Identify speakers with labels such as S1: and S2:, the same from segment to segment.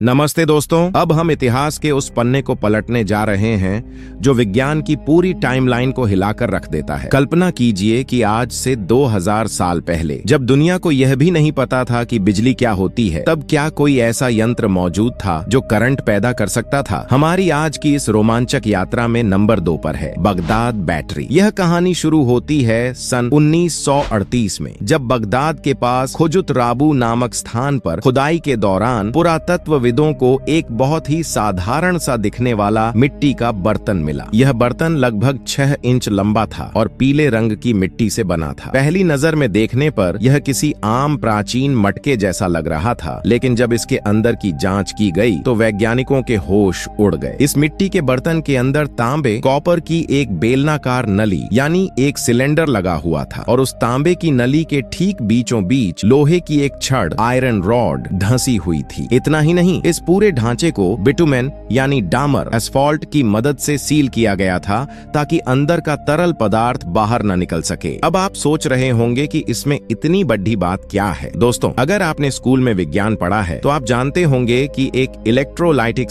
S1: नमस्ते दोस्तों, अब हम इतिहास के उस पन्ने को पलटने जा रहे हैं जो विज्ञान की पूरी टाइमलाइन को हिलाकर रख देता है। कल्पना कीजिए कि आज से 2000 साल पहले, जब दुनिया को यह भी नहीं पता था कि बिजली क्या होती है, तब क्या कोई ऐसा यंत्र मौजूद था जो करंट पैदा कर सकता था। हमारी आज की इस रोमांचक यात्रा में नंबर 2 पर है बगदाद बैटरी। यह कहानी शुरू होती है सन 1938 में, जब बगदाद के पास खुजुत राबू नामक स्थान पर खुदाई के दौरान पुरातत्व को एक बहुत ही साधारण सा दिखने वाला मिट्टी का बर्तन मिला। यह बर्तन लगभग 6 इंच लंबा था और पीले रंग की मिट्टी से बना था। पहली नजर में देखने पर यह किसी आम प्राचीन मटके जैसा लग रहा था, लेकिन जब इसके अंदर की जांच की गई तो वैज्ञानिकों के होश उड़ गए। इस मिट्टी के बर्तन के अंदर तांबे कॉपर की एक बेलनाकार नली यानी एक सिलेंडर लगा हुआ था और उस तांबे की नली के ठीक बीचों बीच लोहे की एक छड़ आयरन रॉड धंसी हुई थी। इतना ही नहीं, इस पूरे ढांचे को बिटुमेन यानी डामर एस्फॉल्ट की मदद से सील किया गया था ताकि अंदर का तरल पदार्थ बाहर न निकल सके। अब आप सोच रहे होंगे कि इसमें इतनी बड़ी बात क्या है। दोस्तों, अगर आपने स्कूल में विज्ञान पढ़ा है तो आप जानते होंगे कि एक इलेक्ट्रोलाइटिक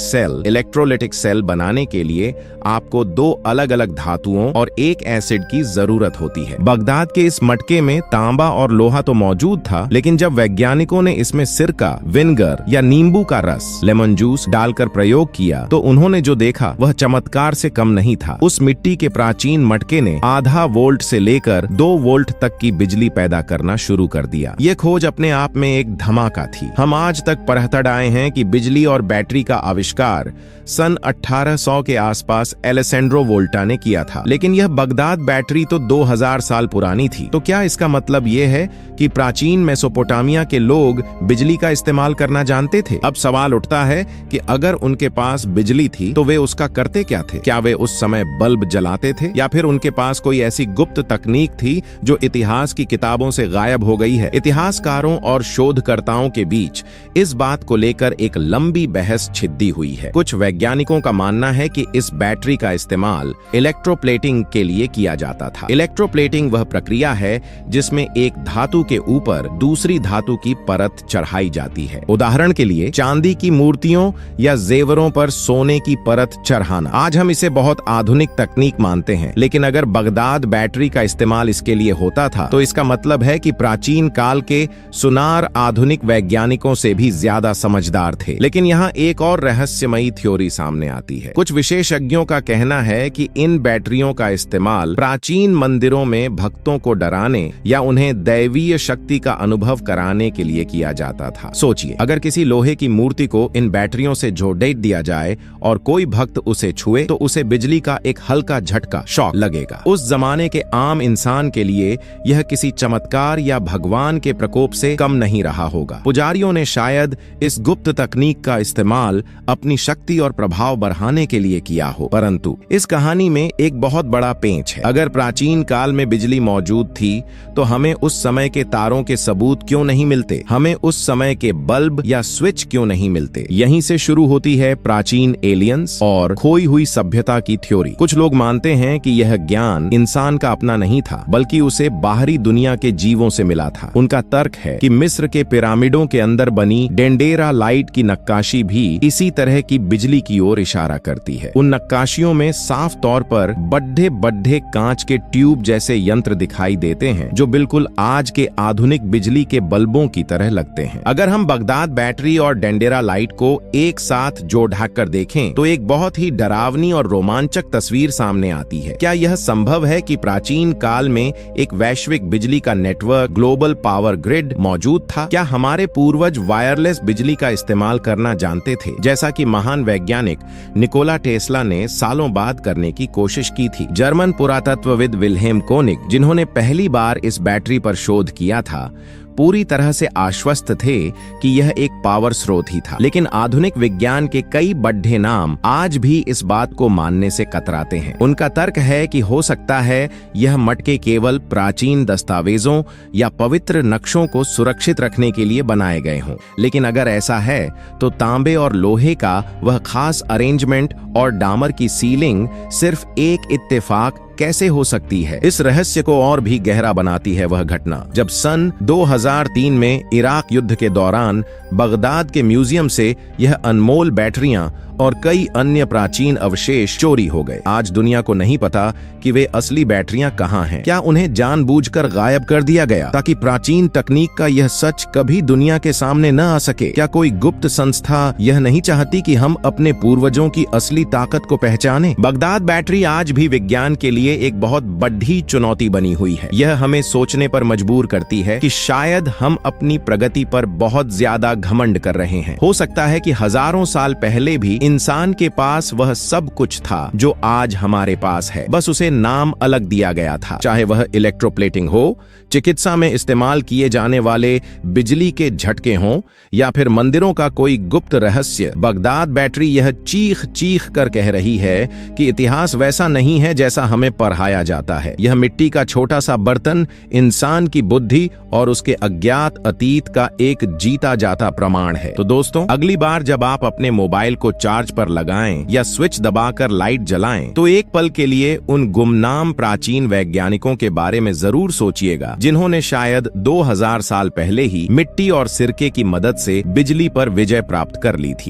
S1: सेल बनाने के लिए आपको 2 अलग अलग धातुओं और एक एसिड की जरूरत होती है। बगदाद के इस मटके में तांबा और लोहा तो मौजूद था, लेकिन जब वैज्ञानिकों ने इसमें सिरका, विनेगर या नींबू का रस, लेमन जूस डालकर प्रयोग किया तो उन्होंने जो देखा वह चमत्कार से कम नहीं था। उस मिट्टी के प्राचीन मटके ने आधा वोल्ट से लेकर 2 वोल्ट तक की बिजली पैदा करना शुरू कर दिया। ये खोज अपने आप में एक धमाका थी। हम आज तक पढ़ते आए हैं कि बिजली और बैटरी का आविष्कार सन 1800 के आसपास एलेसेंड्रो वोल्टा ने किया था, लेकिन यह बगदाद बैटरी तो 2000 साल पुरानी थी। तो क्या इसका मतलब यह है कि प्राचीन मेसोपोटामिया के लोग बिजली का इस्तेमाल करना जानते थे? अब सवाल उठता है कि अगर उनके पास बिजली थी तो वे उसका करते क्या थे? क्या वे उस समय बल्ब जलाते थे या फिर उनके पास कोई ऐसी गुप्त तकनीक थी जो इतिहास की किताबों से गायब हो गई है? इतिहासकारों और शोधकर्ताओं के बीच इस बात को लेकर एक लंबी बहस छिड़ी हुई है। कुछ वैज्ञानिकों का मानना है कि इस बैटरी का इस्तेमाल इलेक्ट्रोप्लेटिंग के लिए किया जाता था। इलेक्ट्रोप्लेटिंग वह प्रक्रिया है जिसमें एक धातु के ऊपर दूसरी धातु की परत चढ़ाई जाती है। उदाहरण के लिए चांदी की मूर्तियों या जेवरों पर सोने की परत चढ़ाना। आज हम इसे बहुत आधुनिक तकनीक मानते हैं, लेकिन अगर बगदाद बैटरी का इस्तेमाल इसके लिए होता था तो इसका मतलब है कि प्राचीन काल के सुनार आधुनिक वैज्ञानिकों से भी ज्यादा समझदार थे। लेकिन यहाँ एक और रहस्यमयी थ्योरी सामने आती है। कुछ विशेषज्ञों का कहना है कि इन बैटरियों का इस्तेमाल प्राचीन मंदिरों में भक्तों को डराने या उन्हें दैवीय शक्ति का अनुभव कराने के लिए किया जाता था। सोचिए, अगर किसी लोहे की मूर्ति को इन बैटरियों से जोड़ दिया जाए और कोई भक्त उसे छुए तो उसे बिजली का एक हल्का झटका, शॉक लगेगा। उस जमाने के आम इंसान के लिए यह किसी चमत्कार या भगवान के प्रकोप से कम नहीं रहा होगा। पुजारियों ने शायद इस गुप्त तकनीक का इस्तेमाल अपनी शक्ति और प्रभाव बढ़ाने के लिए किया हो। परंतु इस कहानी में एक बहुत बड़ा पेंच है। अगर प्राचीन काल में बिजली मौजूद थी तो हमें उस समय के तारों के सबूत क्यों नहीं मिलते? हमें उस समय के बल्ब या स्विच क्यों नहीं मिलते? यहीं से शुरू होती है प्राचीन एलियंस और खोई हुई सभ्यता की थ्योरी। कुछ लोग मानते हैं कि यह ज्ञान इंसान का अपना नहीं था, बल्कि उसे बाहरी दुनिया के जीवों से मिला था। उनका तर्क है कि मिस्र के पिरामिडों के अंदर बनी डेंडेरा लाइट की नक्काशी भी इसी तरह की बिजली की ओर इशारा करती है। उन नक्काशियों में साफ तौर पर बड्ढे बड्ढे कांच के ट्यूब जैसे यंत्र दिखाई देते हैं जो बिल्कुल आज के आधुनिक बिजली के बल्बों की तरह लगते हैं। अगर हम बगदाद बैटरी और डेंडेरा लाइट को एक साथ जोड़ ढाक कर देखें तो एक बहुत ही डरावनी और रोमांचक तस्वीर सामने आती है। क्या यह संभव है कि प्राचीन काल में एक वैश्विक बिजली का नेटवर्क, ग्लोबल पावर ग्रिड मौजूद था? क्या हमारे पूर्वज वायरलेस बिजली का इस्तेमाल करना जानते थे, जैसा कि महान वैज्ञानिक निकोला टेस्ला ने सालों बाद करने की कोशिश की थी? जर्मन पुरातत्वविद विल्हेम कोनिग, जिन्होंने पहली बार इस बैटरी पर शोध किया था, पूरी तरह से आश्वस्त थे कि यह एक पावर स्रोत ही था। लेकिन आधुनिक विज्ञान के कई बड्ढे नाम आज भी इस बात को मानने से कतराते हैं। उनका तर्क है कि हो सकता है यह मटके केवल प्राचीन दस्तावेजों या पवित्र नक्शों को सुरक्षित रखने के लिए बनाए गए हों। लेकिन अगर ऐसा है तो तांबे और लोहे का वह खास अरेंजमेंट और डामर की सीलिंग सिर्फ एक इत्तेफाक कैसे हो सकती है? इस रहस्य को और भी गहरा बनाती है वह घटना जब सन 2003 में इराक युद्ध के दौरान बगदाद के म्यूजियम से यह अनमोल बैटरियां और कई अन्य प्राचीन अवशेष चोरी हो गए। आज दुनिया को नहीं पता कि वे असली बैटरियां कहां हैं। क्या उन्हें जानबूझकर गायब कर दिया गया ताकि प्राचीन तकनीक का यह सच कभी दुनिया के सामने न आ सके? क्या कोई गुप्त संस्था यह नहीं चाहती कि हम अपने पूर्वजों की असली ताकत को पहचानें? बगदाद बैटरी आज भी विज्ञान के लिए एक बहुत बड़ी चुनौती बनी हुई है। यह हमें सोचने पर मजबूर करती है कि शायद हम अपनी प्रगति पर बहुत ज्यादा घमंड कर रहे हैं। हो सकता है कि हजारों साल पहले भी इंसान के पास वह सब कुछ था जो आज हमारे पास है, बस उसे नाम अलग दिया गया था। चाहे वह इलेक्ट्रोप्लेटिंग हो, चिकित्सा में इस्तेमाल किए जाने वाले बिजली के झटके हों, या फिर मंदिरों का कोई गुप्त रहस्य, बगदाद बैटरी यह चीख चीख कर कह रही है कि इतिहास वैसा नहीं है जैसा हमें पढ़ाया जाता है। यह मिट्टी का छोटा सा बर्तन इंसान की बुद्धि और उसके अज्ञात अतीत का एक जीता जाता प्रमाण है। तो दोस्तों, अगली बार जब आप अपने मोबाइल को चार्ज पर लगाएं या स्विच दबाकर लाइट जलाएं, तो एक पल के लिए उन गुमनाम प्राचीन वैज्ञानिकों के बारे में जरूर सोचिएगा जिन्होंने शायद 2000 साल पहले ही मिट्टी और सिरके की मदद से बिजली पर विजय प्राप्त कर ली थी।